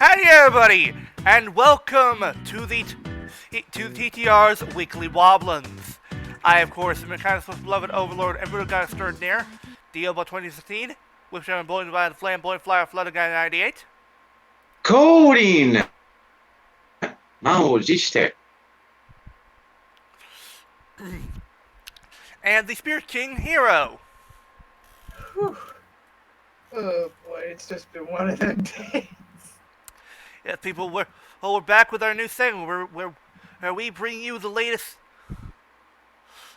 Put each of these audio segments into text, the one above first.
Howdy everybody, and welcome to TTR's Weekly Wobblins. I, of course, am your kind of beloved overlord and brutal guy extraordinaire, DLBot 2016, which I'm employed by the flamboyant flyer Flutter guy 98. Coding! 満を持して。And the Spirit King, Hiiro. Whew. Oh boy, it's just been one of them days. Yes, people, we're back with our new segment where we bring you the latest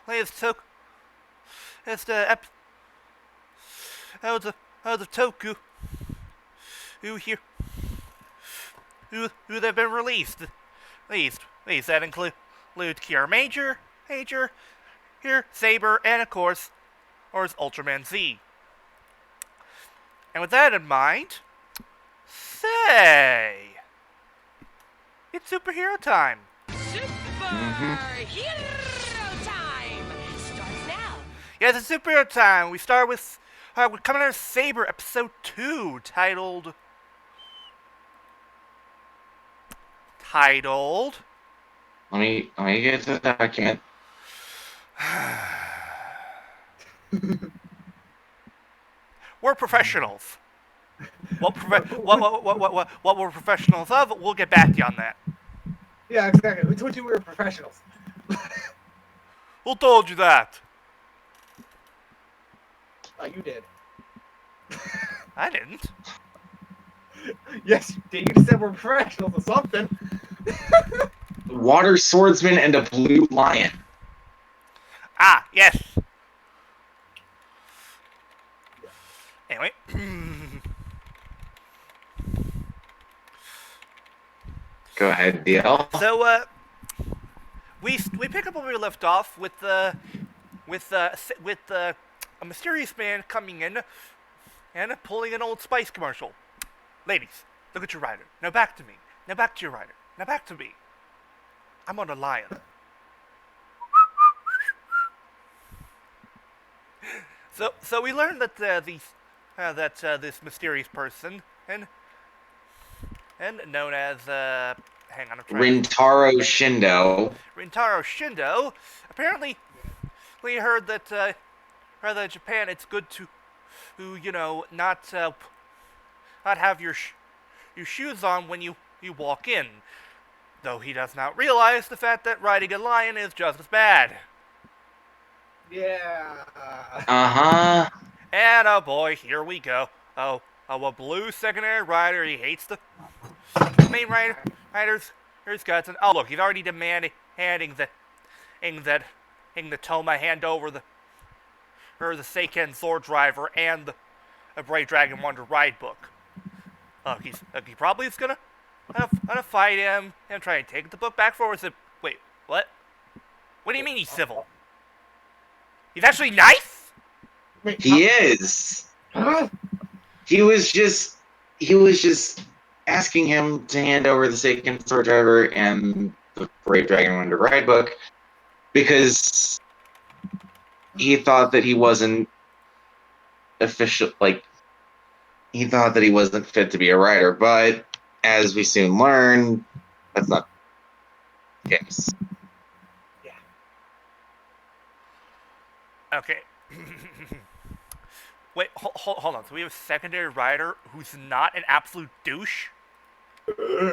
toku. It's the the toku who they've been released. These that include Kiramager, Saber, and of course Ultraman Z. And with that in mind, say, it's superhero time. Superhero time starts now. Yes, it's superhero time. We start with Kamen Rider Saber episode 2, titled. Let me get to the document. We're professionals. What we're professionals of, we'll get back to you on that. Yeah, exactly. We told you we were professionals. Who told you that? Oh, you did. I didn't. Yes, you did. You just said we're professionals or something. Water swordsman and a blue lion. Ah, yes. Anyway. Go ahead, DL. So, we pick up where we left off with a mysterious man coming in and pulling an Old Spice commercial. Ladies, look at your rider. Now back to me. Now back to your rider. Now back to me. I'm on a lion. So we learned that this mysterious person and known as hang on, Rintaro Shindo. Apparently, we heard that in Japan it's good to not have your shoes on when you walk in. Though he does not realize the fact that riding a lion is just as bad. Yeah. Uh-huh. And oh boy, here we go. A blue secondary rider. He hates the main rider's guts. And oh look, he's already handing the Toma hand over the Seiken sword driver and the Brave Dragon Wonder ride book. He probably is gonna fight him and try and take the book back for us. Wait, what? What do you mean he's civil? He's actually nice? Wait, He is. Huh? He was just asking him to hand over the Seiken sword driver and the Brave Dragon Wonder ride book because he thought that he wasn't official, he thought that he wasn't fit to be a rider, but as we soon learn, that's not the case. Yeah. Okay. Wait, hold on. So we have a secondary rider who's not an absolute douche? Fools!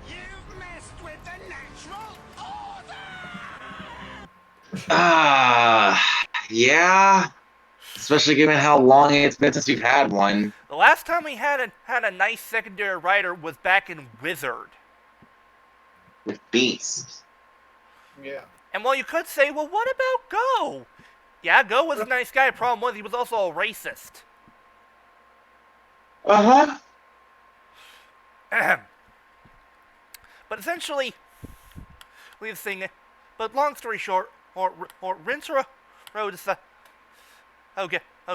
You've messed with the natural order! Yeah. Especially given how long it's been since we've had one. The last time we had a nice secondary rider was back in Wizard. With Beast. Yeah. And while you could say, well, what about Go? Yeah, Go was a nice guy. Problem was he was also a racist. Uh-huh. Ahem. But essentially, we've seen it. But long story short, Rinsara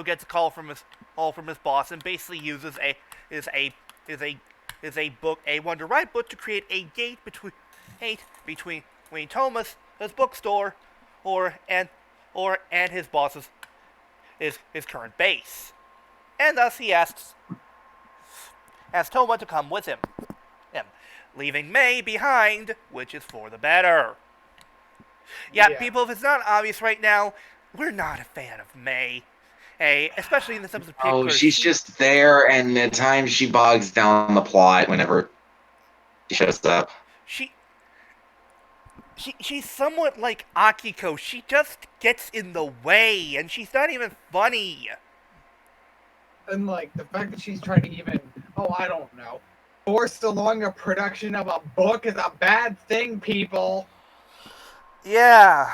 gets a call from his boss and basically uses a Wonder Ride book to create a gate between Thomas, his bookstore, and his boss's his current base. And thus he asks Toma to come with him, leaving May behind, which is for the better. Yeah, people, if it's not obvious right now, we're not a fan of May. Hey, especially in this episode. Oh, she's just there, and at times she bogs down the plot whenever she shows up. She's somewhat like Akiko. She just gets in the way, and she's not even funny. And like the fact that she's trying to even, I don't know, force along a production of a book is a bad thing, people. Yeah.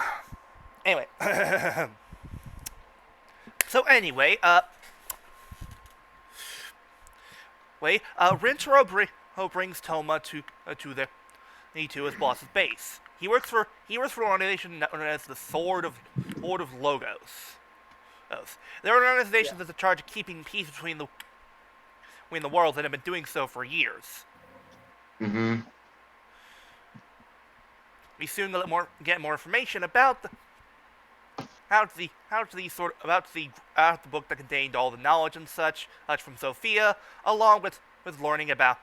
Anyway. So anyway, Rintaro brings Toma to his boss's base. He works for an organization known as the Sword of Logos. They're an organization that's in charge of keeping peace between the worlds and have been doing so for years. Mm-hmm. We soon get more information about the book that contained all the knowledge and such from Sophia, along with learning about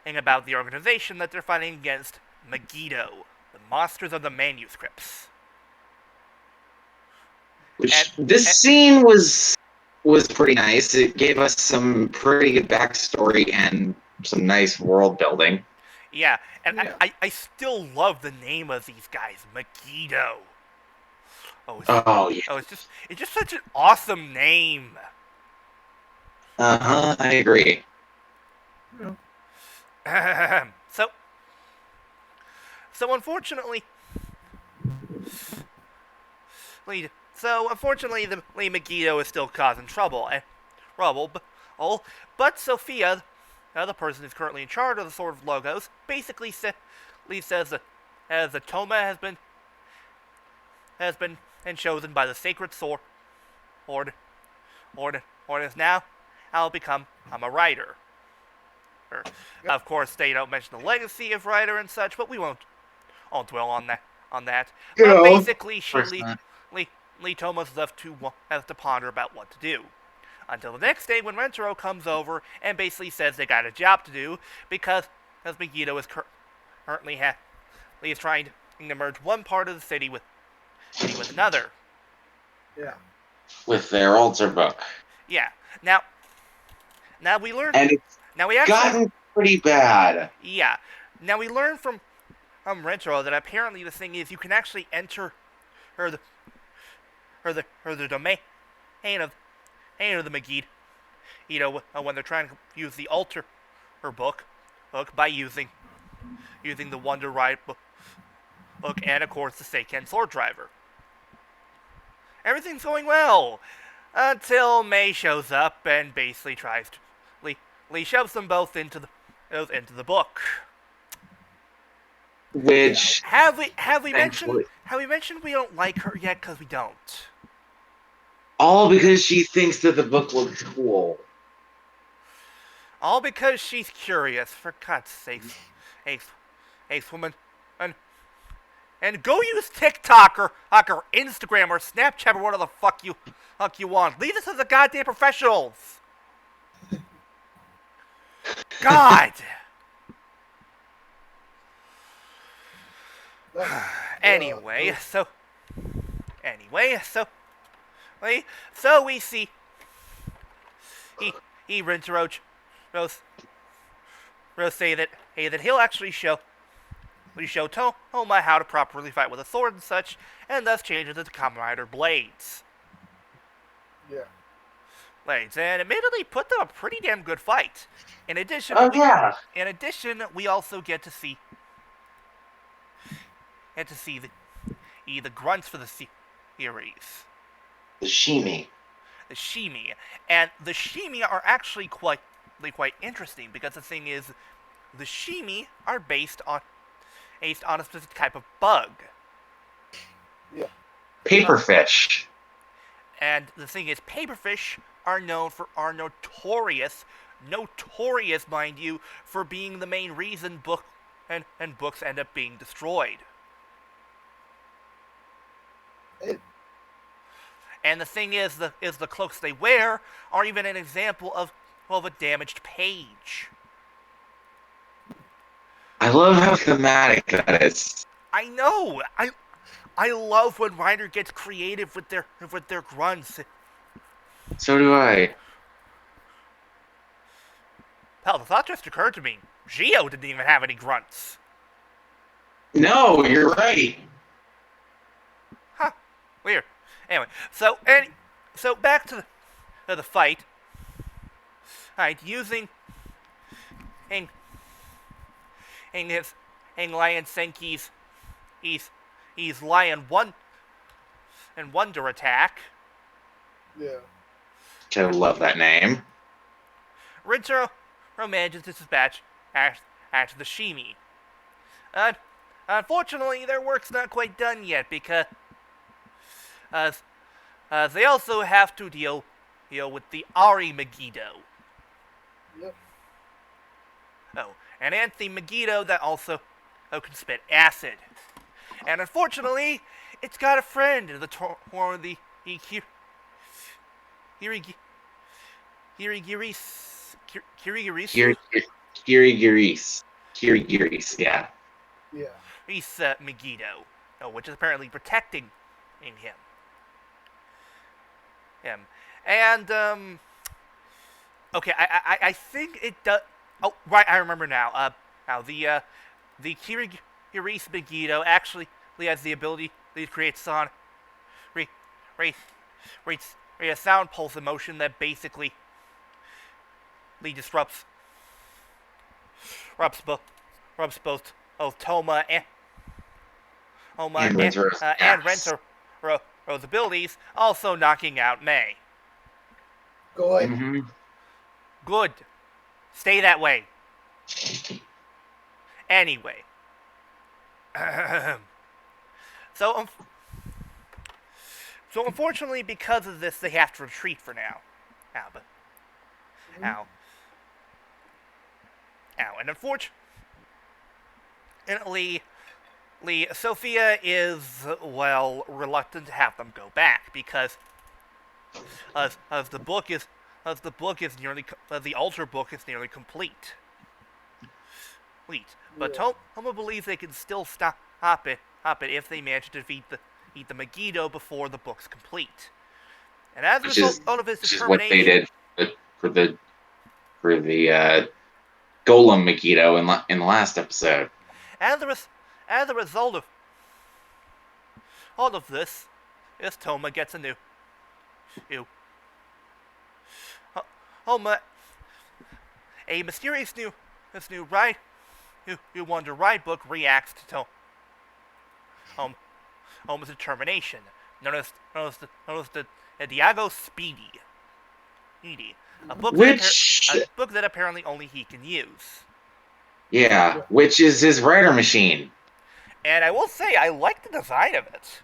the organization that they're fighting against, Megiddo, the monsters of the manuscripts. This scene was pretty nice. It gave us some pretty good backstory and some nice world building. Yeah, and I still love the name of these guys, Megiddo. It's just such an awesome name. I agree. So unfortunately, the Megiddo is still causing trouble. But Sophia, the person who's currently in charge of the Sword of Logos, basically says that Toma has been chosen by the sacred sword, or is now I'll become a writer. Of course, they don't mention the legacy of writer and such, but we won't dwell on that. But basically, Lee Toma's left to ponder about what to do. Until the next day when Rentaro comes over and basically says they got a job to do because Megiddo is currently is trying to merge one part of the city with another. Yeah. With their altar book. Yeah. Now we learn. And it's gotten pretty bad. Yeah. Now we learn from Rentaro that apparently the thing is you can actually enter the domain of the Megiddo, when they're trying to use the altar book by using the Wonder Ride book and of course the Seiken Sword Driver. Everything's going well until May shows up and basically tries to Lee shoves them both into the book. Which have we mentioned we don't like her yet? Because we don't. All because she thinks that the book looks cool. All because she's curious. For God's sake, Ace woman, and go use TikTok or Instagram or Snapchat or whatever the fuck you want. Leave us as the goddamn professionals. God. Anyway, so we see Rintaro say that he'll actually show Toma how to properly fight with a sword and such, and thus changes it to Kamen Rider blades. Yeah. Blades, and admittedly put them a pretty damn good fight. In addition, we also get to see the grunts for the series. The Shimi. And the Shimi are actually quite interesting because the thing is, the Shimi are based on a specific type of bug. Yeah. Paperfish. And the thing is, paperfish are notorious, mind you, for being the main reason books end up being destroyed. And the thing is, the cloaks they wear are even an example of of a damaged page. I love how thematic that is. I know. I love when Rider gets creative with their grunts. So do I. Hell, the thought just occurred to me. Geo didn't even have any grunts. No, you're right. Huh. Weird. Anyway, so back to the fight. Alright, using Lion Senki's he's Lion Wonder attack. Yeah. I love that name. Rintaro manages to dispatch after the Shimi. Unfortunately, their work's not quite done yet because they also have to deal with the Ari Megiddo. Yep. Oh, and Anthony Megiddo that also can spit acid. And unfortunately, it's got a friend in the form of the Kirigiris, yeah. Yeah. Megiddo, which is apparently protecting him. And okay, I think it does. Oh, right, I remember now. Now the Kirigiris Megiddo actually has the ability to create sound, a sound pulse emotion that basically disrupts both Toma and Rentero's abilities, also knocking out May. Good. Mm-hmm. Good. Stay that way. Anyway. So unfortunately, because of this, they have to retreat for now. And unfortunately, Sophia is, well, reluctant to have them go back because as the Ultra book is nearly complete. But Toma believes they can still stop it if they manage to defeat the Megiddo before the book's complete. And as a result of his determination, which is what they did for the Golem Megiddo in the last episode. As a result of all of this, Toma gets a new mysterious new Wonder Ride book reacts to Toma's determination, known as the Diago Speedy. A book that apparently only he can use. Yeah, which is his rider machine. And I will say, I like the design of it.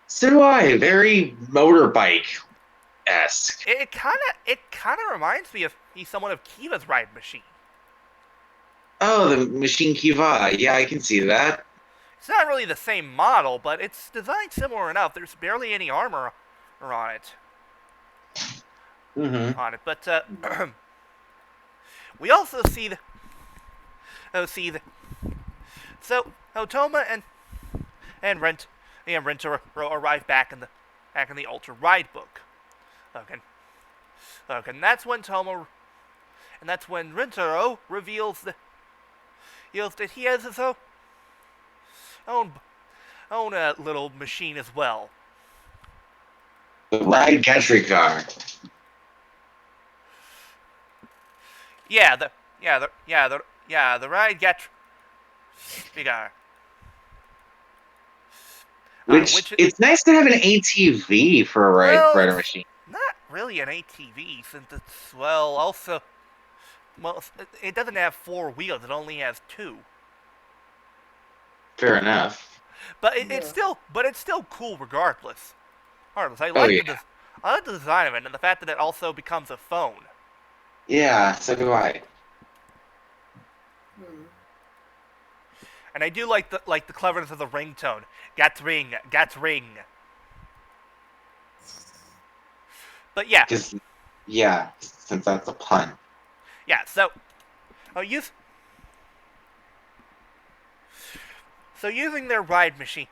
So do I. Very motorbike-esque. It kind of reminds me of somewhat of Kiva's ride machine. Oh, the Machine Kiva. Yeah, I can see that. It's not really the same model, but it's designed similar enough. There's barely any armor on it. Mm-hmm. But we also see Toma and Rentaro arrive back in the Ultra Ride book. Okay, and that's when Rentaro reveals that he has his own little machine as well. The Ride Gantry car. The Ride Gantry car. Which it's nice to have an ATV for a rider machine. Not really an ATV, since it's it doesn't have 4 wheels. It only has 2. Fair enough. But it's still cool regardless. I like the design of it and the fact that it also becomes a phone. Yeah, so do I. And I do like the cleverness of the ringtone. Gat ring. But yeah. since that's a pun. Yeah, so using their ride machine,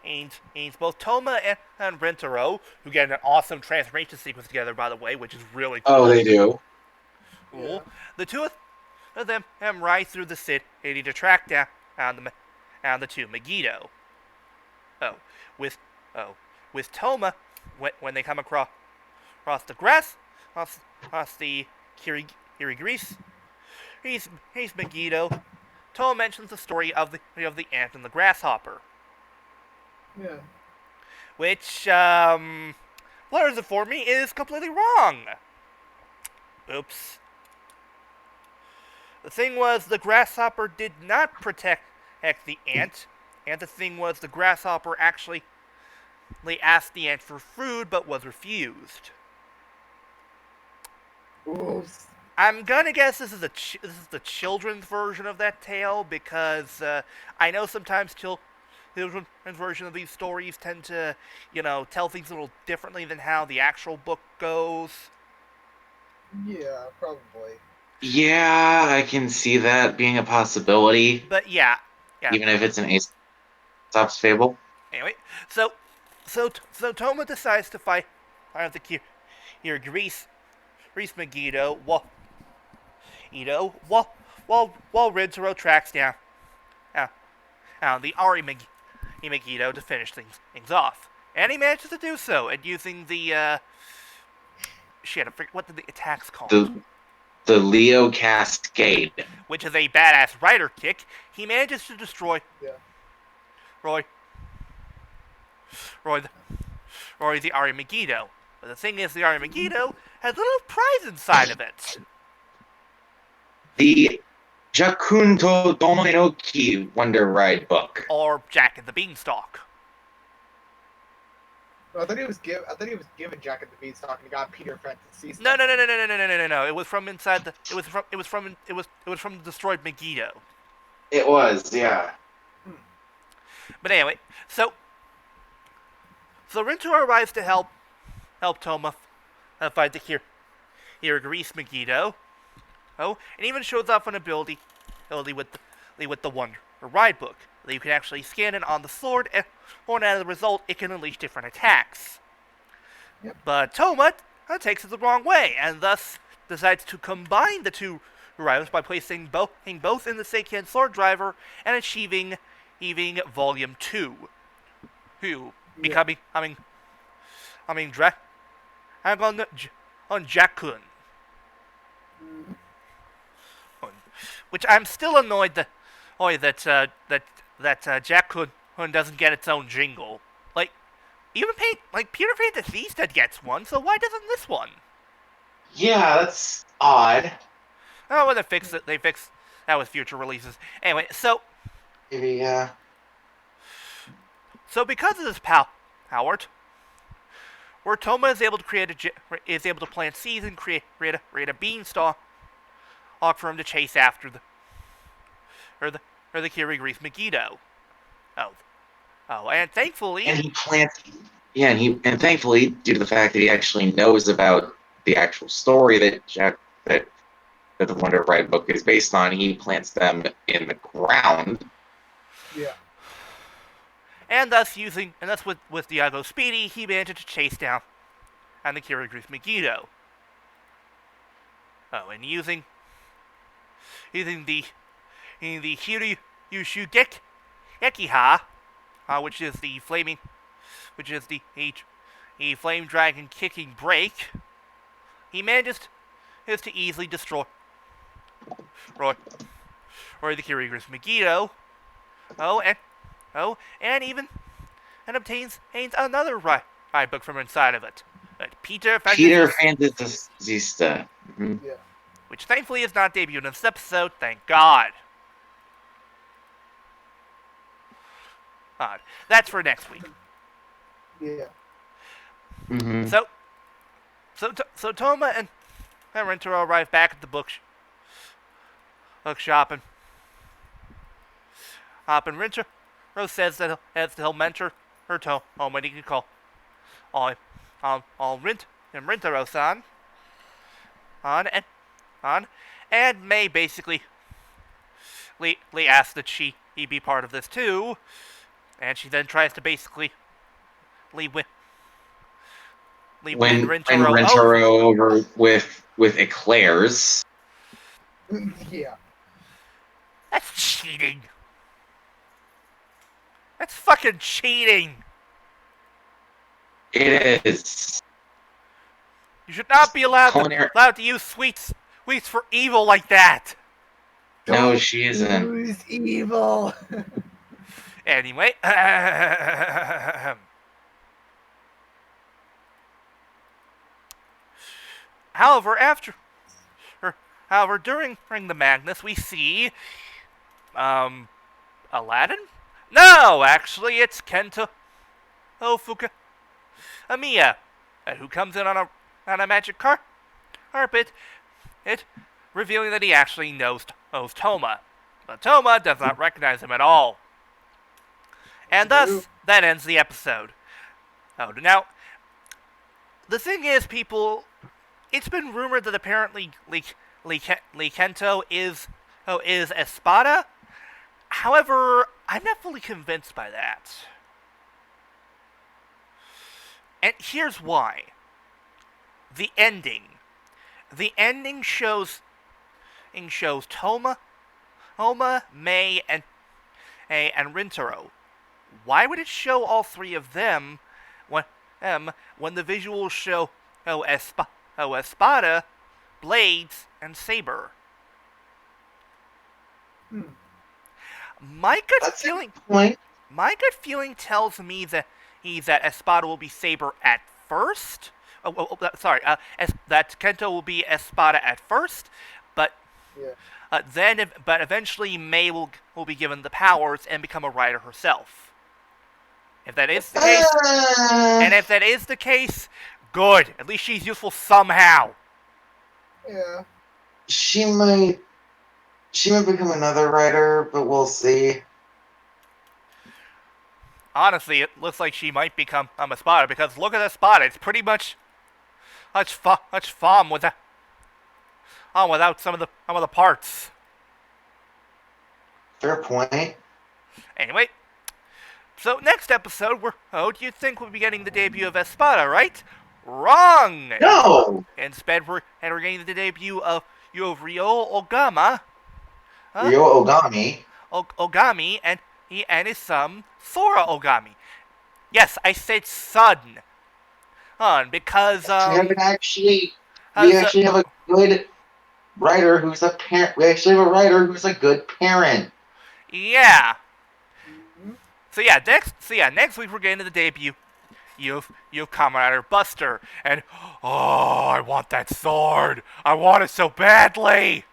and both Toma and Rentaro, who get an awesome transformation sequence together, by the way, which is really cool. Oh, they do. Cool. Yeah. The two of them ride through the city to track down the two Megiddo. Oh, with Toma, when they come across the grass, across the Kirigris, he's Megiddo. Toma mentions the story of the ant and the grasshopper, Yeah. which Flutter informed me is completely wrong. Oops. The thing was, the grasshopper did not protect the ant, and the thing was, the grasshopper actually asked the ant for food, but was refused. Oops. I'm gonna guess this is the children's version of that tale, because I know sometimes children's version of these stories tend to, tell things a little differently than how the actual book goes. Yeah, probably. Yeah, I can see that being a possibility, But yeah. even if it's an Aesop's fable. Anyway, so Toma decides to fight the Greece Megiddo while Rintaro tracks down the Ari Megiddo to finish things off, and he manages to do so, and using the shit, I forget what the attack's called. The Leo Cascade. Which is a badass rider kick. He manages to destroy Roy the Ari Megiddo. But the thing is, the Ari Megiddo has a little prize inside of it. The Jakunto Dominoki Wonder Ride book. Or Jack and the Beanstalk. I thought he was given Jack and the Beanstalk and he got Peter Fent to see stuff. No. It was from inside the. It was from the destroyed Megiddo. It was, yeah. But anyway, so Rintaro arrives to help Toma fight the Kirigris Megiddo. Oh, and even shows off an ability with the Wonder Ride book that you can actually scan it on the sword, and as a result, it can unleash different attacks. Yep. But Toma takes it the wrong way, and thus decides to combine the two items by placing both in the Seiken sword driver and achieving Volume 2. Becoming on Jakun. Which I'm still annoyed that Jakun doesn't get its own jingle. Like, even Peter Pan Deceased gets one, so why doesn't this one? Yeah, that's odd. Oh, well, they fix that with future releases. Anyway, so Maybe, yeah. So because of this power, where Toma is able to plant seeds and create a beanstalk for him to chase after the Kirigris Megiddo. Oh, and thankfully, And he plants. Yeah, and thankfully, due to the fact that he actually knows about the actual story that the Wonder Ride book is based on, he plants them in the ground. Yeah. And thus with Diago Speedy, he managed to chase down the Kirigris Megiddo. Oh, and using the Hiiro Gekiha, which is the flame dragon kicking break, he manages to easily destroy the Kirigris Megiddo. And obtains another ride book from inside of it. Peter Fantasista. Mm-hmm. Yeah. Which thankfully is not debuted in this episode, thank God. That's for next week. Yeah. Mm-hmm. So Toma and Rentaro arrive back at the bookshop, and Rentaro says that he'll mentor her Toma when he can call Rentaro-san. on, and May basically asks that he be part of this too, and she then tries to basically win When Rintaro over. Rentaro over with eclairs. Yeah. That's cheating. That's fucking cheating. It is. You should not be allowed to use sweets for evil like that. No, she isn't. Who's evil? Anyway, however, during the madness, we see, Aladdin? No, actually, it's Kento Fukuamiya, who comes in on a magic carpet, revealing that he actually knows Toma, but Toma does not recognize him at all. And thus, that ends the episode. Oh, now, the thing is, people, it's been rumored that apparently Kento is Espada. However, I'm not fully convinced by that. And here's why. The ending shows Toma, May, and Rintaro. Why would it show all three of them when the visuals show Espada, Blades, and Saber? My gut feeling tells me that Espada will be Saber at first. That Kento will be Espada at first, but but eventually May will be given the powers and become a rider herself. If that is the case, good. At least she's useful somehow. Yeah. She might become another rider, but we'll see. Honestly, it looks like she might become a Espada, because look at Espada. It's pretty much fun without some of the parts. Fair point. Anyway, so next episode, do you think we'll be getting the debut of Espada, right? Wrong! No! Instead, we're getting the debut of Ryo Ogama. Ryo Ogami. Ogami, and his son, Sora Ogami. Yes, I said son. Because, we actually have a good writer who's a parent. We actually have a writer who's a good parent. Yeah. So next week we're getting to the debut. You've Kamen Rider Buster, and I want that sword. I want it so badly.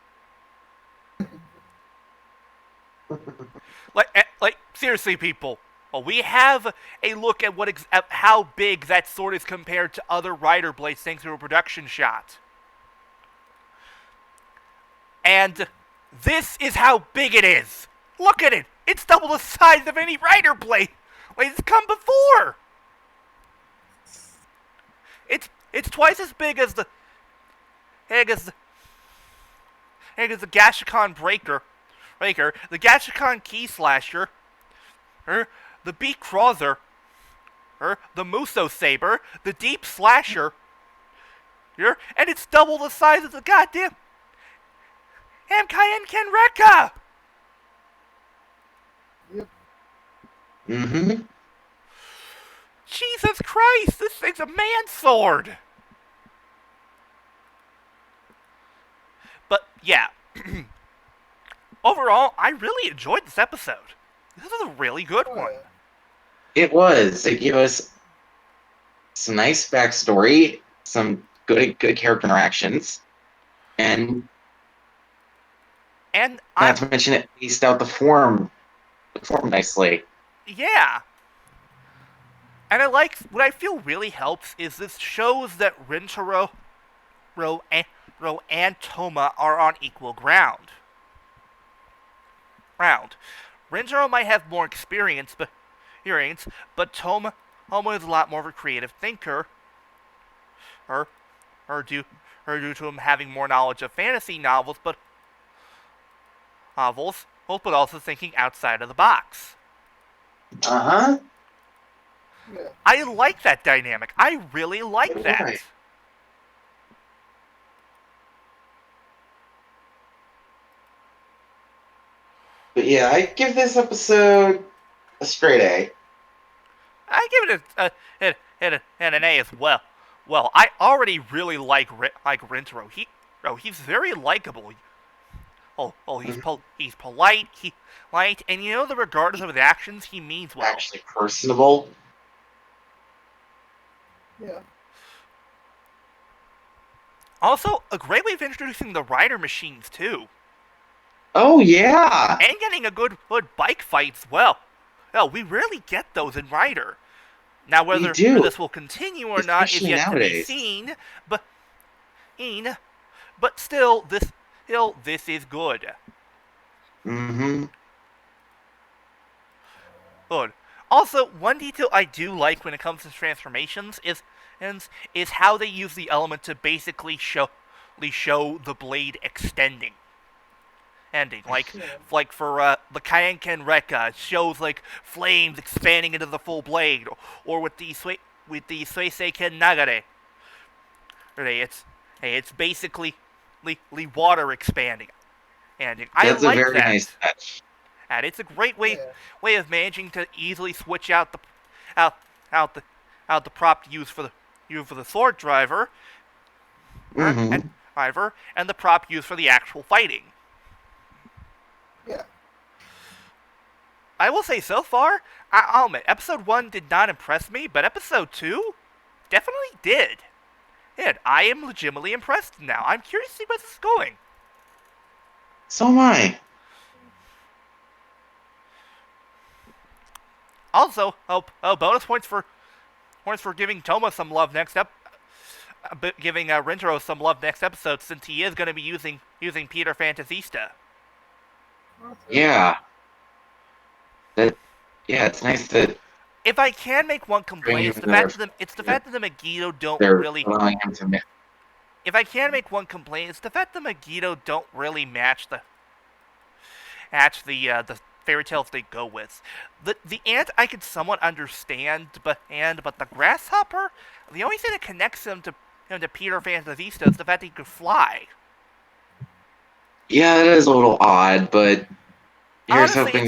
like seriously, people. We have a look at at how big that sword is compared to other Rider Blades thanks to a production shot. And this is how big it is. Look at it. It's double the size of any Rider Blade that's come before. It's twice as big as the Gashikon Breaker, the Gashikon Key Slasher, the Beat Crosser, the Muso Saber, the Deep Slasher, and it's double the size of the goddamn Hamkai Kenreka! Yep. Mm-hmm. Jesus Christ, this thing's a man sword! But, yeah. Overall, I really enjoyed this episode. This is a really good one. It was. It gave us some nice backstory, some good character interactions, and not to mention it pieced out the form nicely. Yeah. And what I feel really helps is this shows that Rintaro, and Toma are on equal ground. Rintaro might have more experience, but Toma is a lot more of a creative thinker, him having more knowledge of fantasy novels, but also thinking outside of the box. Uh-huh. Yeah. I like that dynamic. I really like So do that. I. But yeah, I give this episode a straight A. I give it an A as well. Well, I already really like Rintaro. He's very likable. He's polite. And you know that regardless of his actions, he means well. Actually personable. Yeah. Also, a great way of introducing the rider machines too, Oh yeah. and getting a good bike fight as well. Well, we rarely get those in Rider. Now, whether do. this will continue or not is Especially yet to be nowadays. seen. But still, this is good. Mm-hmm. Good. Also, one detail I do like when it comes to transformations is how they use the element to basically show the blade extending. Like for the Kayenken Rekka, it shows like flames expanding into the full blade, or with the Suisei Ken Nagare, it's basically water expanding, and I That's like a very that. nice touch. And it's a great way Yeah. of managing to easily switch out the prop used for the sword driver, Mm-hmm. and the prop used for the actual fighting. Yeah. I will say so far, I'll admit, episode 1 did not impress me, but episode 2 definitely did. And I am legitimately impressed now. I'm curious to see where this is going. So am I. Also, bonus points for giving Toma some love giving Rintaro some love next episode, since he is going to be using Peter Fantasista. Yeah. It's nice that If I can make one complaint, it's the fact that the Megiddo don't they're really. allowing him to If I can make one complaint, it's the fact that the Megiddo don't really match the fairy tales they go with. The ant I could somewhat understand, but the grasshopper, the only thing that connects him to Peter Fantasista is the fact that he could fly. Yeah, that is a little odd, but here's Honestly, hoping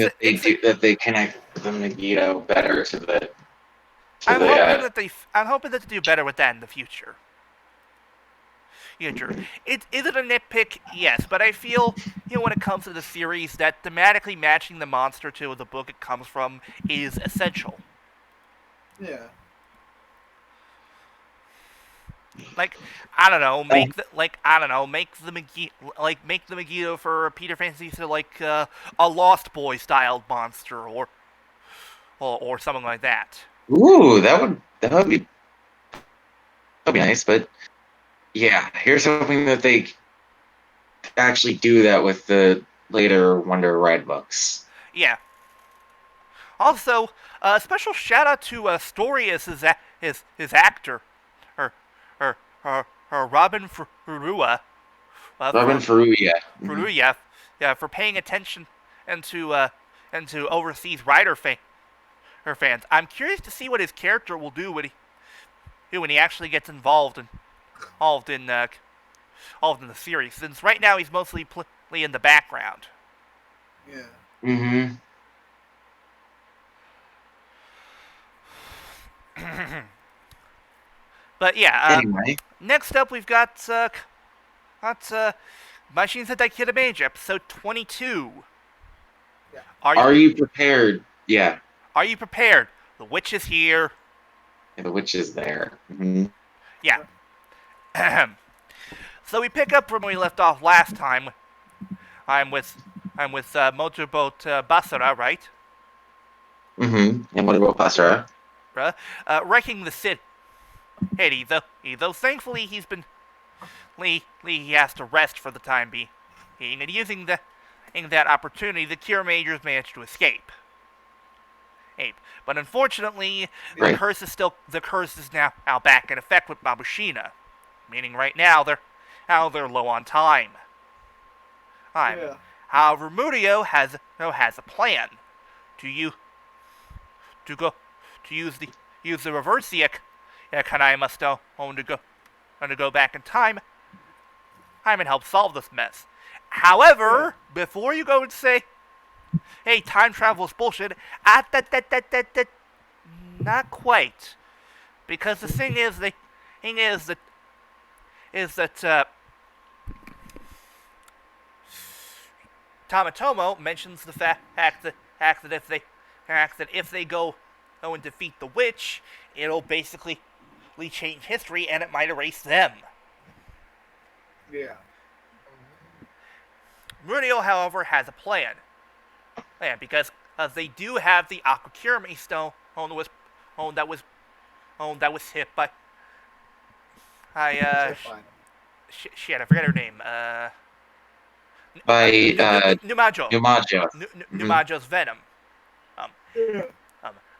that they connect the Megiddo better to the. I'm hoping that they do better with that in the future. Yeah, sure. Is it a nitpick? Yes, but I feel, when it comes to the series, that thematically matching the monster to the book it comes from is essential. Yeah. Make the Megiddo for Peter Fantasista like a Lost Boy styled monster or something like that. Ooh, that'd be nice, but yeah, here's hoping that they actually do that with the later Wonder Ride books. Yeah. Also, a special shout out to Story as his actor, her Robin Furua. Robin Furuya. Furuya, for paying attention and to overseas Rider fans. I'm curious to see what his character will do when he actually gets involved in the series. Since right now he's mostly in the background. Yeah. Mm-hmm. But yeah, Anyway, next up we've got Mashin Sentai Kiramager, episode 22. Yeah. are you prepared? Yeah, Are you prepared? The witch is here. the witch is there. Mm-hmm. Yeah. So we pick up from where we left off last time. I'm with Motorboat Basara, right? Mm-hmm. And what about Basara? Wrecking the city. Hey, though thankfully he has to rest for the time being, and using that opportunity, the Kiramagers managed to escape. But unfortunately, Right. the curse is now back in effect with Mabushina, meaning right now how they're low on time. Yeah. However, Murio has a plan to use the reverse Kanaima Stone to go back in time and help solve this mess. However, before you go and say, "Hey, time travel is bullshit," not quite, because the thing is that Tamatomo mentions the fact that if they go and defeat the witch, it'll basically change history and it might erase them. Yeah. Murio, however, has a plan. Because they do have the Akukirame Stone that was hit by shit, I forget her name. By Numajo. Yumajo. Numajo's venom.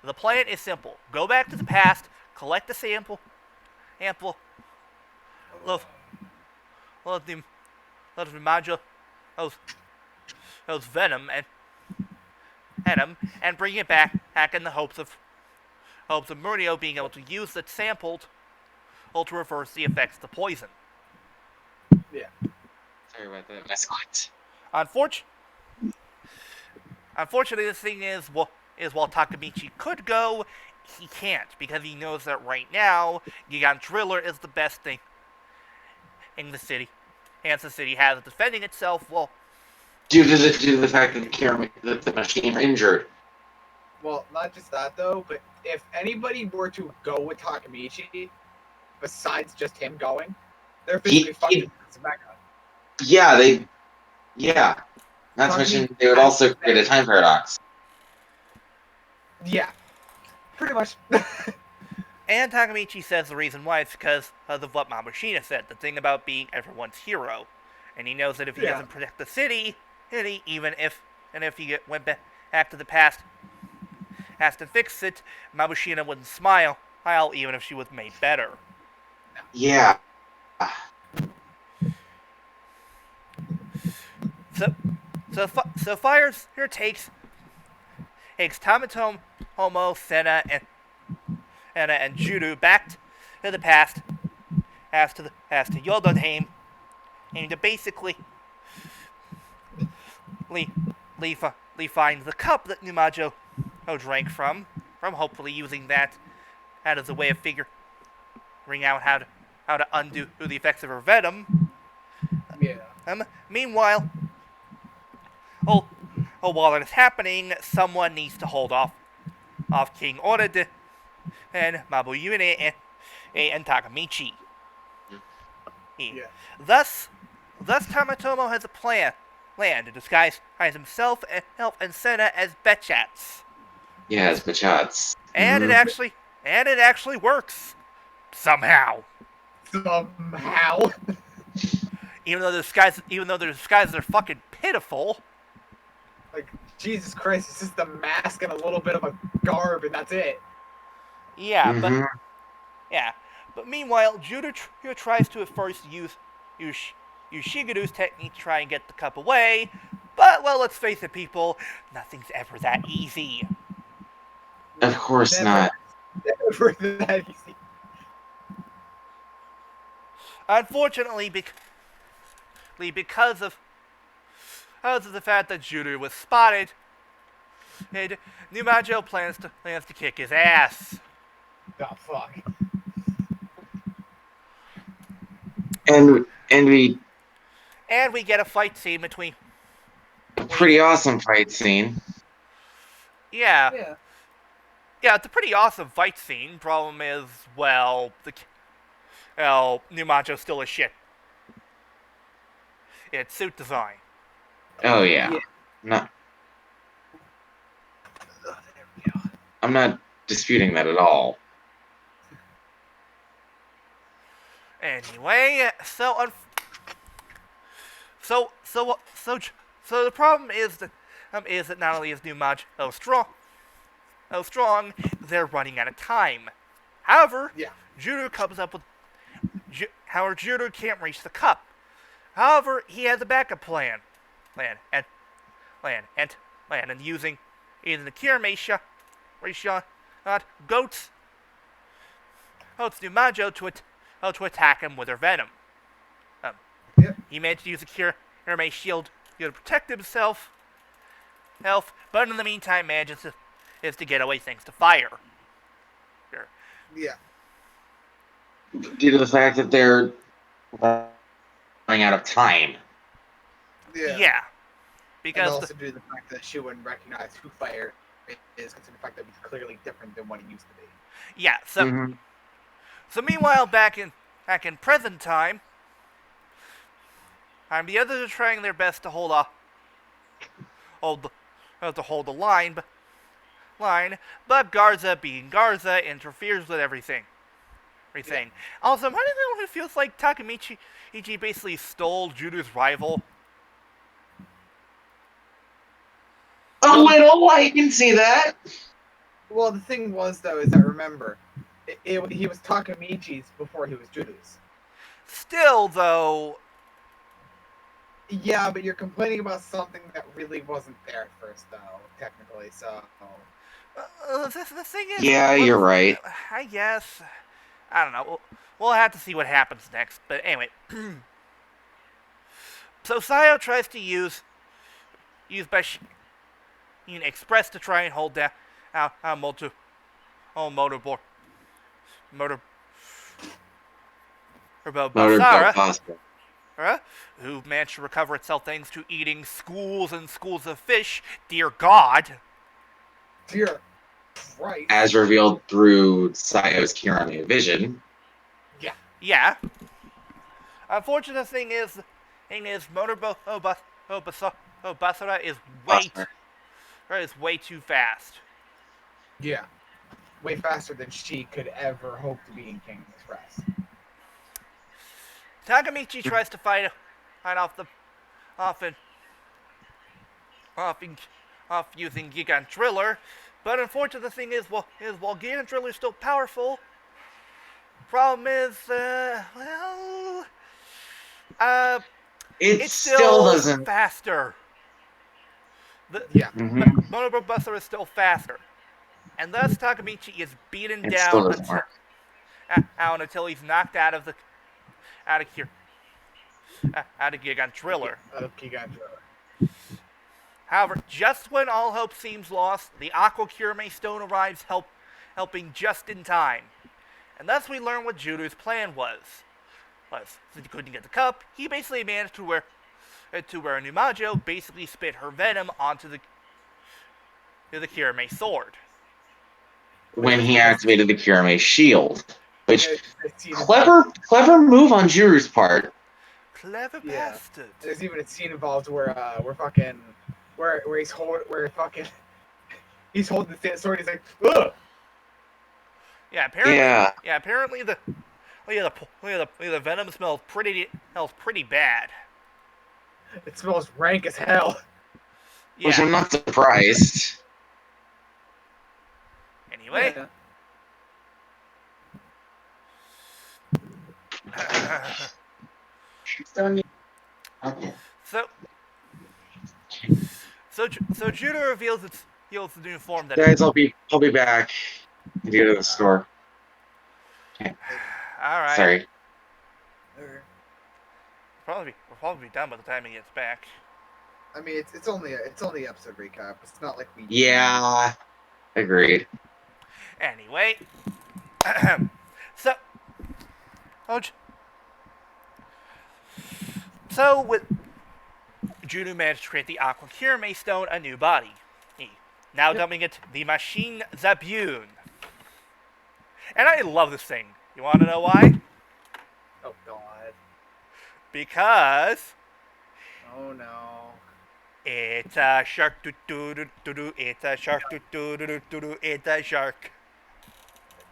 The plan is simple. Go back to the past, collect the sample of Numajo's venom and bring it back in the hopes of Murio being able to use that sample to reverse the effects of the poison. Yeah. Sorry about that, mascot. Unfortunately, the thing is while Takamichi could go, he can't, because he knows that right now, Gigan Driller is the best thing in the city. And the city has it defending itself, well... Due to the fact that the machine are injured. Well, not just that, though, but if anybody were to go with Takamichi, besides just him going, they're physically fucking as a backup. Yeah. Not to mention, they would also create a time paradox. Yeah. Pretty much. And Takamichi says the reason why is because of what Mabushina said, the thing about being everyone's hero. And he knows that if he doesn't protect the city, even if he went back to the past, has to fix it, Mabushina wouldn't smile, even if she was made better. Yeah. So Fires here takes Tamatomo, Senna, and Juru back to the past, as to Yodoheim, and to basically Lee finds the cup that Numajo drank from hopefully using that as a way of figuring out how to undo the effects of her venom. Yeah. Meanwhile, while it is happening, someone needs to hold off King Oride and Mabuyune and Takamichi. Yeah. Thus Tamatomo has a plan to disguise himself and Senna as Betchats. Yeah, it's Bachats. And it actually works. Somehow. Even though the disguises are fucking pitiful. Like, Jesus Christ, it's just a mask and a little bit of a garb, and that's it. Yeah, but meanwhile, Judo tries to at first use Shigeru's technique to try and get the cup away, but, well, let's face it, people, nothing's ever that easy. Of course not. Never that easy. Unfortunately, because of the fact that Judo was spotted, Numajo plans to kick his ass. Oh, fuck. And we get a fight scene between... a pretty awesome fight scene. Yeah, it's a pretty awesome fight scene. Problem is, well, Numajo's still a shit. It's suit design. Oh yeah. I'm not disputing that at all. Anyway, so the problem is that not only is Numajo strong, they're running out of time. However, Judo comes up with. Judo can't reach the cup, However, he has a backup plan, and using the Kiramager, goats Numajo to attack him with her venom. Yep. He managed to use the Kirame shield to protect himself, but in the meantime manages to get away thanks to fire. Yeah. Due to the fact that they're running out of time. Yeah. Because and also due to the fact that she wouldn't recognize who fire is, considering the fact that it's clearly different than what it used to be. yeah, so meanwhile back in present time, the others are trying their best to hold the line, but Garza, being Garza, interferes with everything. Yeah. Also, why does it feels like Takamichi basically stole Judo's rival? A little, I can see that. Well, the thing was, though, is that remember, he was Takamichi's before he was Judo's. Still, though, Yeah, but you're complaining about something that really wasn't there at first, though, technically, so... the thing is... Yeah, you're right. I guess... I don't know. We'll have to see what happens next. But anyway. So Sayo tries to use Bashin Express to try and hold down Motorboard. Basara, who managed to recover itself thanks to eating schools and schools of fish. Dear God. Dear Christ. As revealed through Sayo's Kirame vision. Yeah. Unfortunate thing is Basara is way too fast. Yeah. Way faster than she could ever hope to be in King Express. Takamichi tries to fight off using Gigan Driller, but unfortunately the thing is while Gigan Driller is still powerful, problem is It it's still doesn't. faster. Yeah. Monobo Buster is still faster, and thus Takamichi is beaten It down still doesn't work. until he's knocked out of Gigan Driller. Gigan Driller. However, just when all hope seems lost, the Aqua Kirame Stone arrives, helping just in time. And thus we learn what Judo's plan was. Since he couldn't get the cup, he basically managed to where Numajo basically spit her venom onto the Kirame sword. When he activated the Kirame shield. Which, It's clever move on Juru's part. Clever Yeah. bastard. There's even a scene involved where he's holding the sword. He's like, ugh. Yeah, apparently. Yeah. Yeah, apparently the venom smells pretty bad. It smells rank as hell. Which I'm Yeah. not surprised. Anyway. So Judo reveals its new form that. Guys, I'll be back. To go to the store. All right. Sorry. We'll probably be done by the time he gets back. I mean, it's only episode recap. It's not like we. Yeah. Agreed. Anyway, so with Judo managed to create the Aqua Kirame Stone a new body. Now dubbing it the Mashin Sentai. And I love this thing. You want to know why? Oh God. Because Oh no. it's a shark. It's a shark. It's a shark.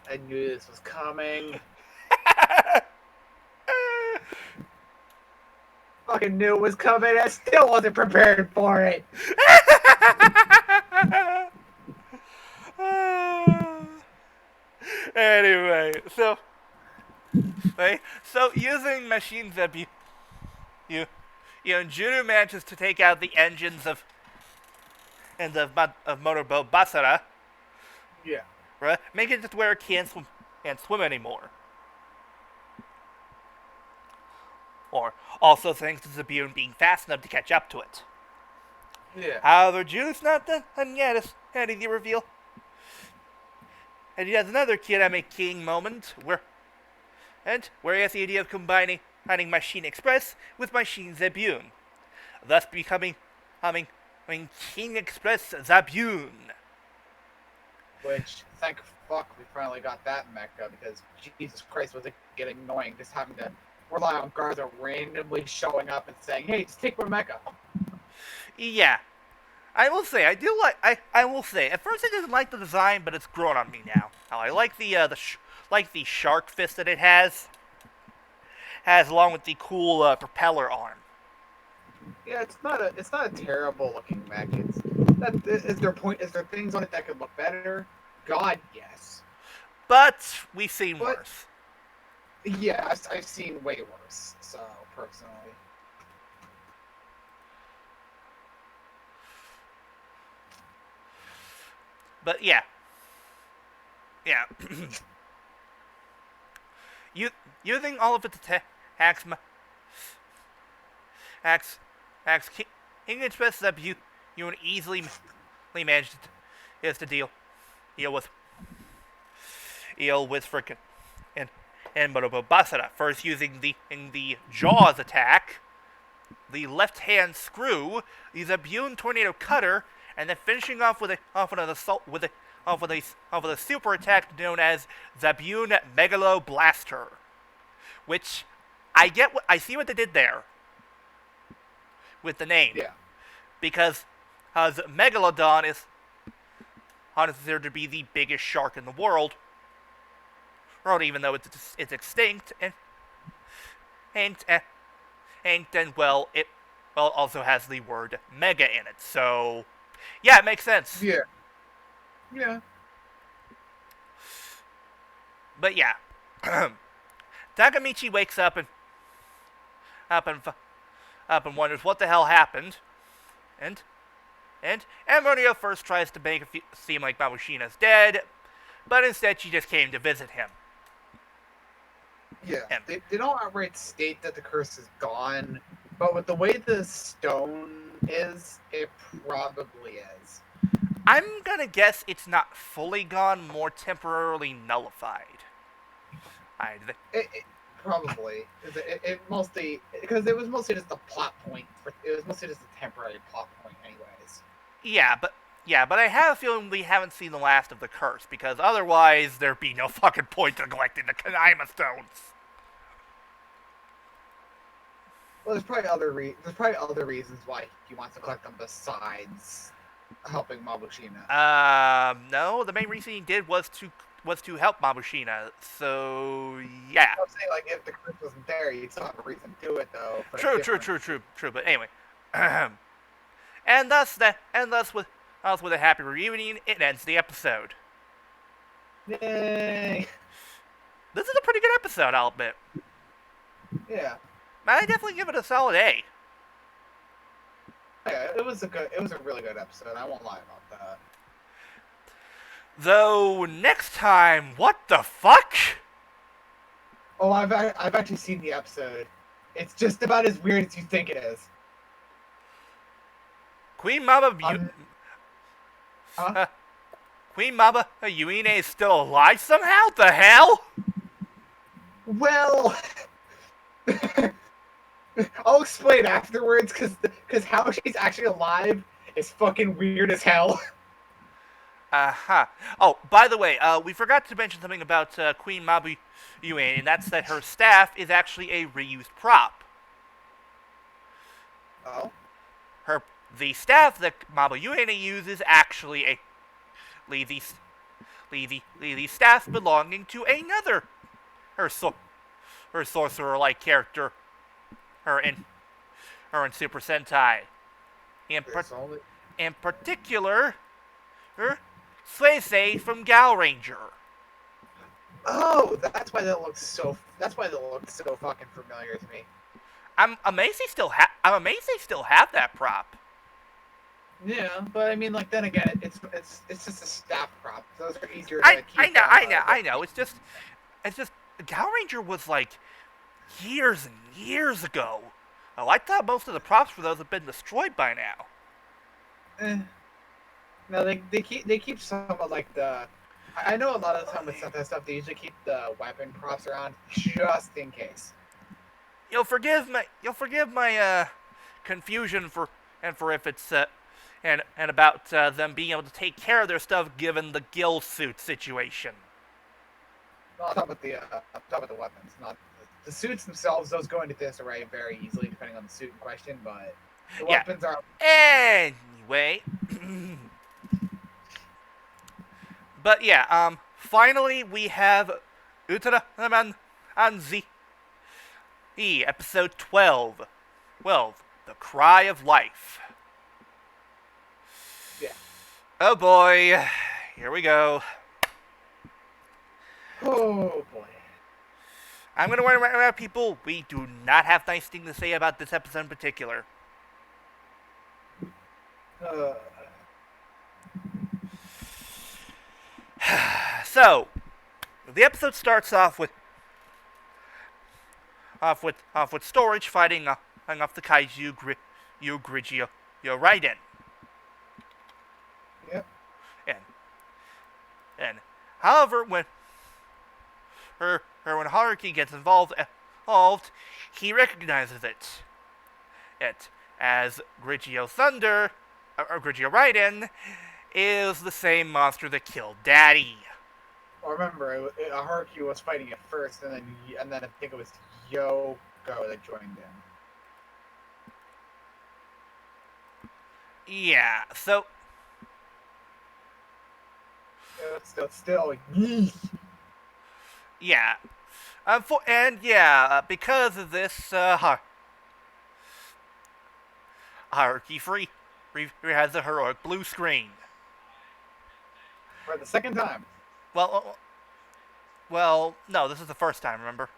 I knew this was coming. Fucking knew it was coming. I still wasn't prepared for it. Anyway, so using Mashin Sentai you, Junu manages to take out the engines of motorboat Basara, Yeah. right? Making it to where it can't swim anymore. Or also thanks to Zabune being fast enough to catch up to it. Yeah. However, Junu's not done yet, as the reveal. And he has another Kirame King moment where he has the idea of combining Machine Express with Machine Zabune, thus becoming King Express Zabune. Which, thank fuck, we finally got that mecha, because Jesus Christ, was it getting annoying just having to rely on Garza randomly showing up and saying, "Hey, just take my mecha." Yeah, I will say I will say at first I didn't like the design, but it's grown on me now. I like the shark fist that it has along with the cool propeller arm. Yeah, it's not a terrible looking mech. Is there things on it that could look better? God, yes. But we've seen worse. Yeah, I've seen way worse. So personally. But yeah. Using all of its attacks, King Express up you would easily managed to deal with frickin' and Motobo Basara. First using the Jaws attack, the left hand screw, the Zabune Tornado Cutter, and then finishing off with a super attack known as Zabune Megalo Blaster, which I see what they did there with the name. Yeah. Because Megalodon is considered to be the biggest shark in the world, even though it's extinct, and it also has the word mega in it. So yeah, it makes sense. Yeah. Yeah. But yeah, Takamichi wakes up and wonders what the hell happened, and Mario first tries to make it seem like Mabushina's dead, but instead she just came to visit him. Yeah, they don't outright state that the curse is gone, but with the way the stone is, it probably is. I'm gonna guess it's not fully gone, more temporarily nullified. Probably. It mostly, because it was mostly just a plot point. It was mostly just a temporary plot point, anyways. Yeah, but I have a feeling we haven't seen the last of the curse, because otherwise there'd be no fucking point to collecting the Kanaima stones. Well, there's probably other reasons why he wants to collect them besides helping Mabushina. No, the main reason he did was to help Mabushina. So yeah. I'm saying, like, if the curse wasn't there, you'd still have a reason to do it, though. True. But anyway, and thus with a happy reunion, it ends the episode. Yay! This is a pretty good episode, I'll admit. Yeah. I definitely give it a solid A. Yeah, it was a really good episode. I won't lie about that. Though next time, what the fuck? Oh, I've actually seen the episode. It's just about as weird as you think it is. Queen Mama Yuine is still alive somehow? The hell? Well, I'll explain afterwards, because how she's actually alive is fucking weird as hell. Uh-huh. Oh, by the way, we forgot to mention something about Queen Mabu Yuine, and that's that her staff is actually a reused prop. Oh? The staff that Mabu Yuine uses actually the staff belonging to another her sorcerer-like character, her in Super Sentai. In particular, Suisei from Gal Ranger. Oh, that's why that looks so fucking familiar to me. I'm amazed they still have that prop. Yeah, but I mean, like then again, it's just a staff prop. Those are easier to I keep. I know. It's just Power Ranger was like years and years ago. Oh, I thought most of the props for those have been destroyed by now. No, they keep some of like the. I know a lot of the time with Sentai stuff, they usually keep the weapon props around just in case. You'll forgive my confusion for if it's and about them being able to take care of their stuff given the gill suit situation. No, I'm talking about the weapons, not the suits themselves. Those go into disarray very easily depending on the suit in question, but the weapons are. Anyway, but yeah, finally we have Ultraman Z. Episode 12. The Cry of Life. Yeah. Oh boy, here we go. Oh boy. I'm gonna warn right now, people, we do not have nice things to say about this episode in particular. So, the episode starts off with Storage fighting off the Kaiju Grigio Raiden. Yep. And however, when Haruki gets involved, he recognizes it as Grigio Thunder, or Grigio Raiden, is the same monster that killed Daddy. Well, remember, Haruki was fighting it first, and then I think it was Yoko that joined in. Yeah, so Still, yeah, because of this, Haruki has a heroic blue screen. for the second time. Well, no, this is the first time. Remember?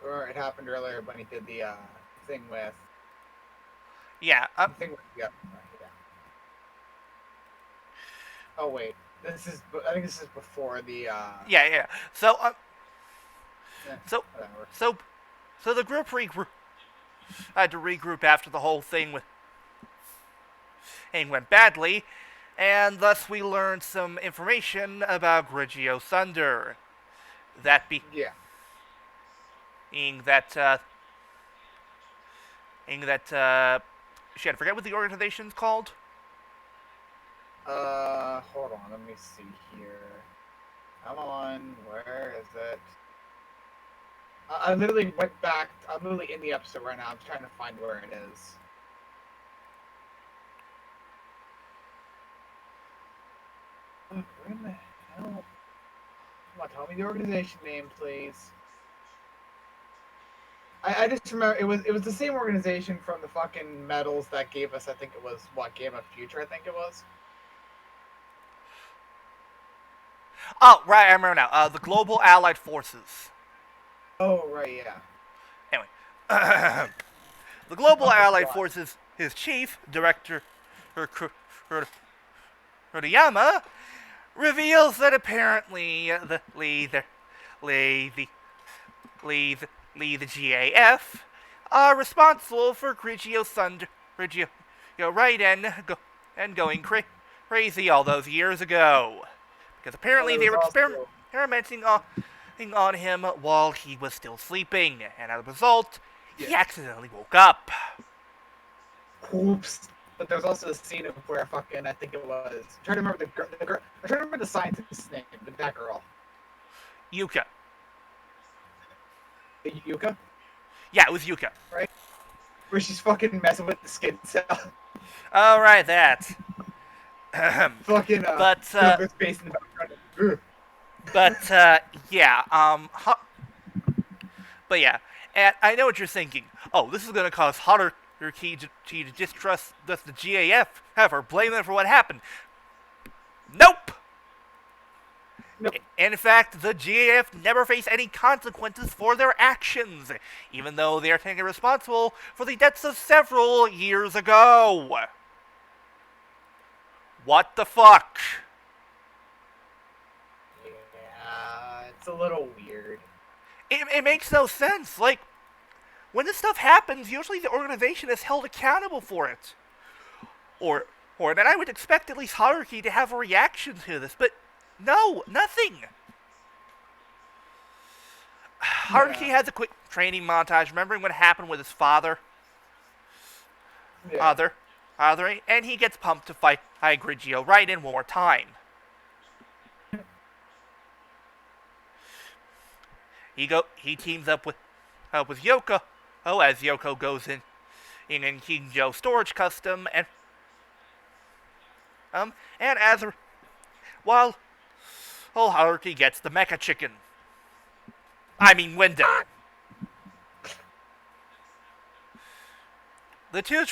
Or it happened earlier when he did the thing with. Yeah. Yeah. Oh wait, I think this is before the. Yeah. So, whatever. So the group had to regroup after the whole thing went badly, and thus we learned some information about Grigio Thunder. Yeah. Being that shit, I forget what the organization's called. Hold on, let me see here. Come on, where is it? I literally went back. I'm literally in the episode right now. I'm trying to find where it is. Where in the hell? Come on, tell me the organization name, please. I just remember it was the same organization from the fucking medals that gave us. I think it was Game of Future. I think it was. Oh, right, I remember now. The Global Allied Forces. Oh right, yeah. Anyway, the Global Allied Forces, his chief director, Hirayama, reveals that apparently the GAF are responsible for Grigio Thunder, Grigio Raiden, going crazy all those years ago. Because apparently they were experimenting on him while he was still sleeping, and as a result, he accidentally woke up. Oops. But there was also a scene of where fucking, I think it was. I'm trying to remember the girl. I'm trying to remember the scientist's name, that girl. Yuka. Yuka? Yeah, it was Yuka. Right? Where she's fucking messing with the skin cell. Oh, right, that. Fucking, but, space in the background. But, yeah, but yeah, and I know what you're thinking. Oh, this is gonna cause Haruki to distrust the GAF, have her blame them for what happened. Nope! No. In fact, the GAF never face any consequences for their actions, even though they are taken responsible for the deaths of several years ago. What the fuck? Yeah, it's a little weird. It makes no sense. Like, when this stuff happens, usually the organization is held accountable for it. Or then I would expect at least Haruki to have a reaction to this, but no, nothing. Haruki has a quick training montage, remembering what happened with his father, Yeah. and he gets pumped to fight Grigio Raiden one more time. He teams up with Yoko, as Yoko goes in King Joe's storage custom, and as while Haruki gets the mecha chicken. I mean Wyndham. The two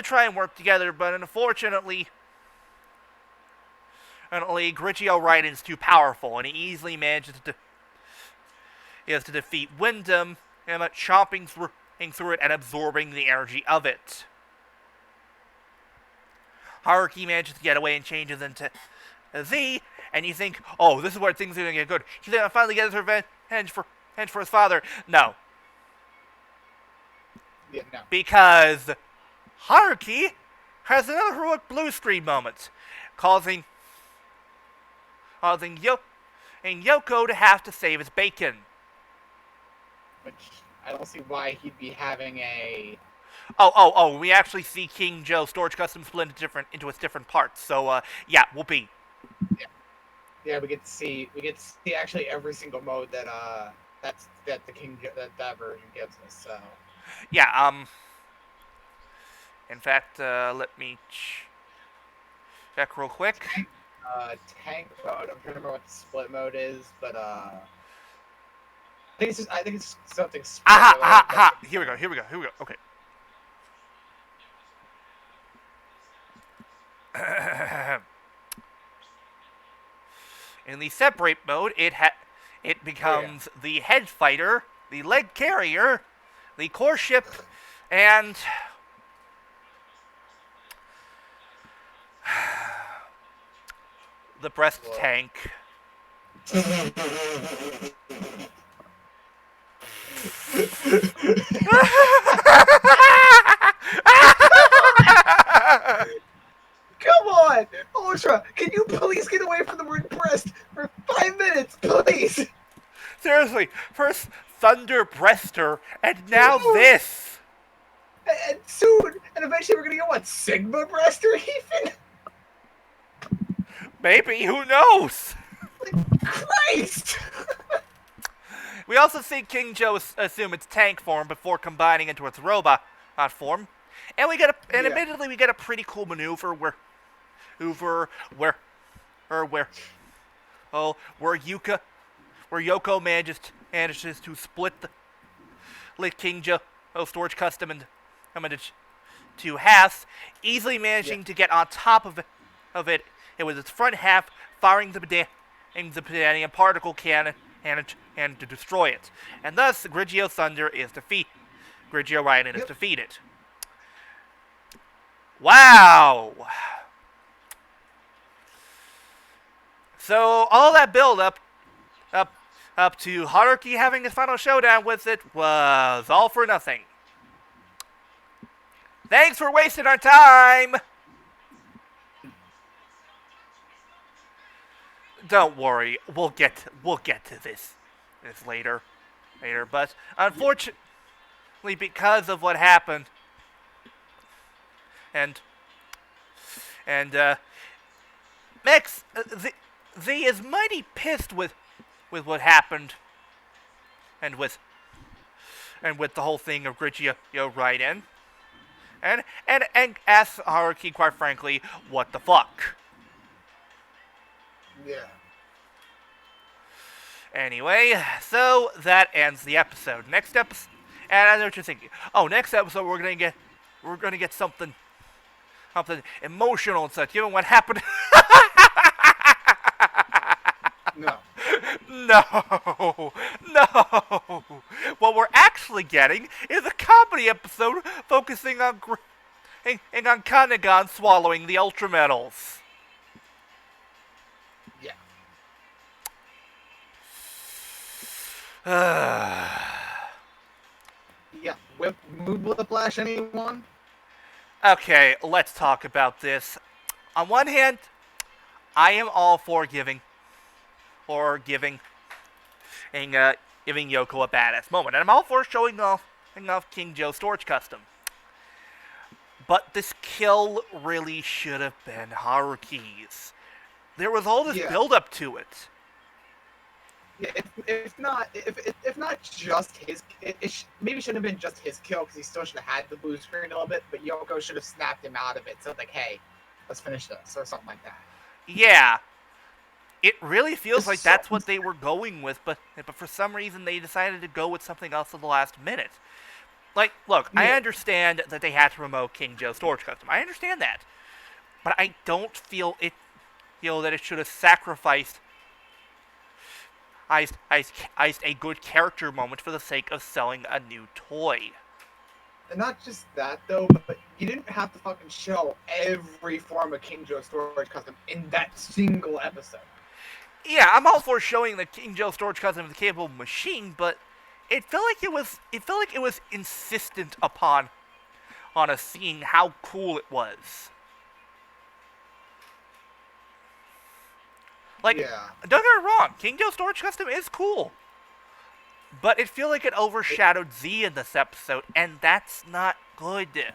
try and work together, but unfortunately, Grigio Raiden is too powerful, and he easily manages to defeat Wyndham, and chomping through it and absorbing the energy of it. Haruki manages to get away and changes into Z, and you think, oh, this is where things are going to get good. He's going to finally get his revenge for his father. No. Yeah, no. Because Haruki has another heroic blue screen moment, causing Yoko to have to save his bacon. Which I don't see why he'd be having a. Oh! We actually see King Joe Storage Custom split into its different parts. So yeah, we'll be. Yeah, we get to see actually every single mode that the King Joe that version gives us. So. Yeah. In fact, let me check real quick. Tank mode. I'm trying to remember what the split mode is, but I think it's something. Aha! Here we go. Okay. In the separate mode, it becomes the head fighter, the leg carrier, the core ship, and the breast tank. Come on, Ultra! Can you please get away from the word breast for 5 minutes, please? Seriously, first Thunder Breaster, and now this. And soon, and eventually, we're gonna get what, Sigma Breaster even? Maybe, who knows? Christ! We also see King Joe assume its tank form before combining into its robot form, and admittedly we get a pretty cool maneuver where Yoko manages to split the King Joe Storage Custom into two halves, easily managing to get on top of it. It was its front half firing the Pedanium particle cannon and to destroy it. And thus, Grigio Raiden is defeated. Wow! So, all that build up to Haruki having his final showdown with it was all for nothing. Thanks for wasting our time! Don't worry, we'll get to this later. But unfortunately, because of what happened, and Max Z is mighty pissed with what happened, and with the whole thing of Grigio Raiden, and asks Haruki, quite frankly, what the fuck. Yeah. Anyway, so that ends the episode. Next episode, and I know what you're thinking. Oh, next episode we're gonna get something emotional and such. Given what happened, No. No, no. What we're actually getting is a comedy episode focusing on on Kanagan swallowing the Ultrametals. Yeah. Yeah. Mood whiplash, anyone? Okay, let's talk about this. On one hand, I am all for giving and giving Yoko a badass moment, and I'm all for showing off King Joe's storage custom. But this kill really should have been Haruki's. There was all this Yeah. build up to it. Yeah, if not just his, maybe shouldn't have been just his kill because he still should have had the blue screen a little bit. But Yoko should have snapped him out of it. So like, hey, let's finish this or something like that. Yeah, it really feels This like is that's so- what they were going with, but for some reason they decided to go with something else at the last minute. Like, look, I Yeah. understand that they had to promote King Joe's storage custom. I understand that, but I don't feel it. That it should have sacrificed a good character moment for the sake of selling a new toy. And not just that though, but you didn't have to fucking show every form of King Joe storage custom in that single episode. Yeah, I'm all for showing the King Joe storage custom of the capable machine, but it felt like it was insistent upon us seeing how cool it was. Like, Yeah. don't get me wrong, King Joe storage custom is cool, but it feel like it overshadowed Z in this episode, and that's not good.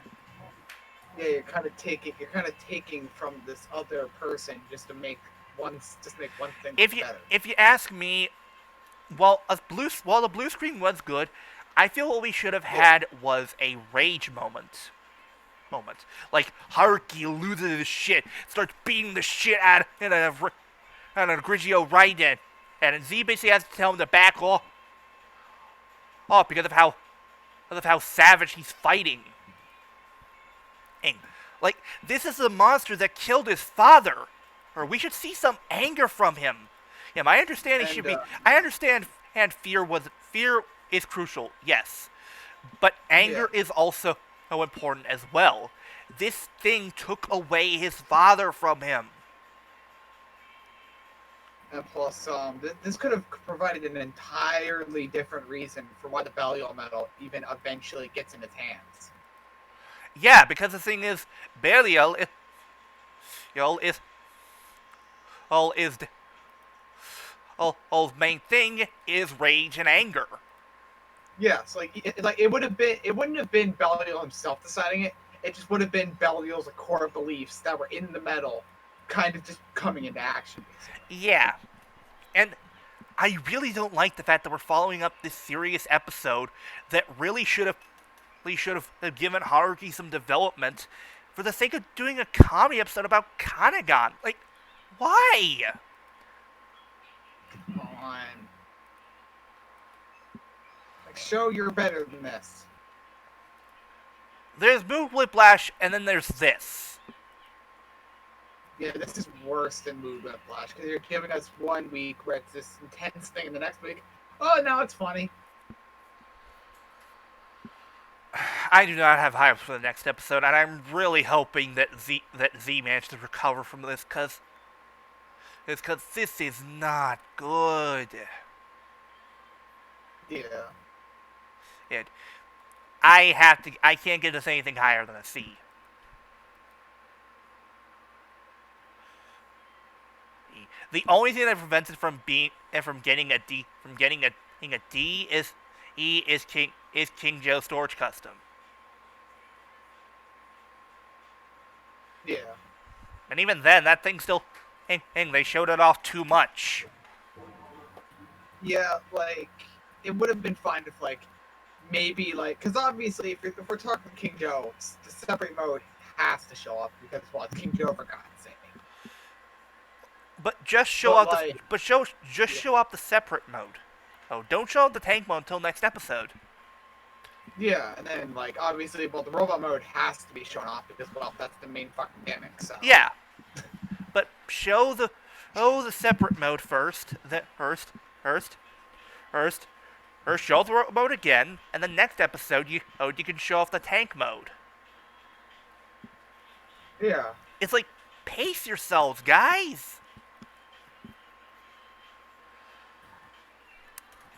Yeah, you're kind of taking from this other person just to make one thing better. If you ask me, while the blue screen was good, I feel what we should have had was a rage moment. Like Haruki loses his shit, starts beating the shit out of Grigio Raiden, and Z basically has to tell him to back off because of how savage he's fighting. And, like, this is the monster that killed his father, or we should see some anger from him. Yeah, my understanding should be. I understand, and fear is crucial, yes, but anger is also important as well. This thing took away his father from him. And plus, this could have provided an entirely different reason for why the Belial medal even eventually gets in its hands. Yeah, because the thing is, Belial main thing is rage and anger. Yes, it wouldn't have been Belial himself deciding it. It just would have been Belial's core beliefs that were in the medal, kind of just coming into action. Basically. Yeah, and I really don't like the fact that we're following up this serious episode that really should have given Haruki some development for the sake of doing a comedy episode about Kanagan. Like, why? Come on. Like, show you're better than this. There's Mood Whiplash, and then there's this. Yeah, this is worse than Mood Whiplash, because you're giving us 1 week where it's this intense thing, and the next week, oh, now it's funny. I do not have high hopes for the next episode, and I'm really hoping that Z manages to recover from this, because this is not good. Yeah. I can't give this anything higher than a C. The only thing that prevents it from getting a D is King Joe Storage Custom. Yeah. And even then, that thing still, they showed it off too much. Yeah, like, it would have been fine if, like, maybe, like, because obviously, if we're talking King Joe, the separate mode has to show up because, well, it's King Joe, for God's sake. But just show But, out like, show up the separate mode. Oh, don't show up the tank mode until next episode. Yeah, and then, like, obviously, well, the robot mode has to be shown off because, well, that's the main fucking gimmick, so. Yeah. But show the separate mode first. First, show off the mode again, and the next episode you can show off the tank mode. Yeah. It's like, pace yourselves, guys.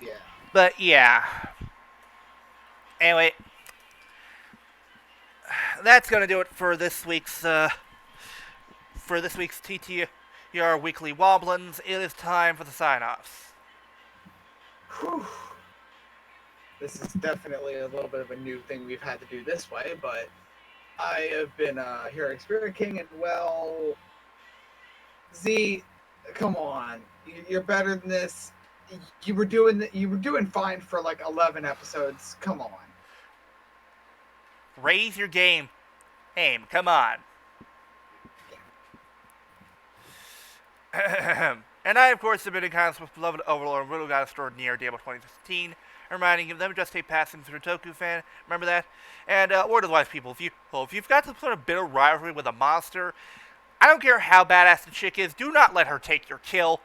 Yeah. But yeah. Anyway, that's gonna do it for this week's TTR Weekly Wobblins. It is time for the sign-offs. Whew. This is definitely a little bit of a new thing we've had to do this way, but I have been Hiiro Spirit King, and well, Z, come on, you're better than this. You were doing fine for like 11 episodes. Come on. Raise your game. Aim, come on. And I, of course, have been in contact with beloved Overlord Riddle God Extraordinaire DLBot 2015, reminding you of them just a passing through Toku fan. Remember that? And word of life, people, if you've got to put a bit of rivalry with a monster, I don't care how badass the chick is, do not let her take your kill.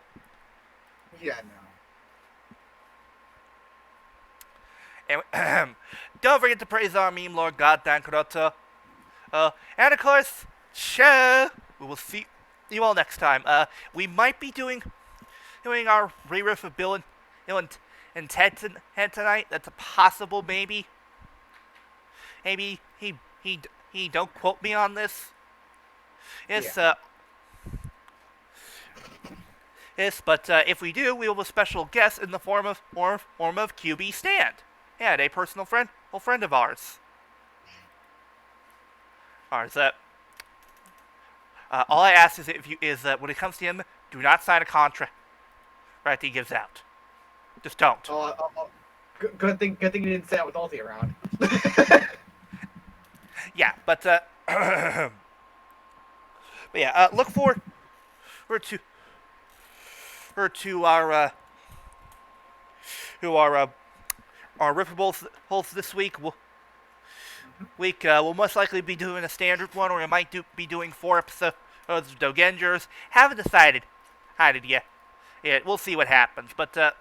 Yeah, no. And don't forget to praise our meme lord, Goddamn Kurota. And of course, sure, we will see you all next time. We might be doing our re-riff of Bill and Ted tonight. That's a possible maybe. Maybe he don't quote me on this. But if we do, we will have a special guest in the form of QB Stand. Yeah, a personal friend of ours. Alright, all I ask is that when it comes to him, do not sign a contract that he gives out. Just don't. Good thing you didn't say that with Ulti around. Yeah, but look forward to our rippables this week. We'll most likely be doing a standard one, or we might be doing 4 episodes of Dogengers. Haven't decided yet. Yeah, we'll see what happens. But it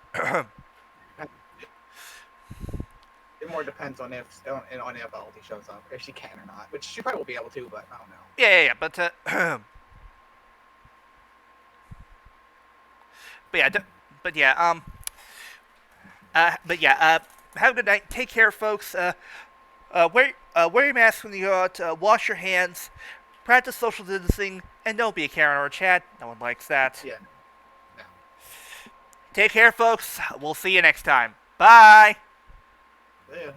more depends on if Ulti shows up, if she can or not. Which she probably will be able to, but I don't know. yeah. Have a good night. Take care, folks. Wear your mask when you go out. Wash your hands. Practice social distancing, and don't be a Karen or a Chad. No one likes that. Yeah. No. Take care, folks. We'll see you next time. Bye. Yeah.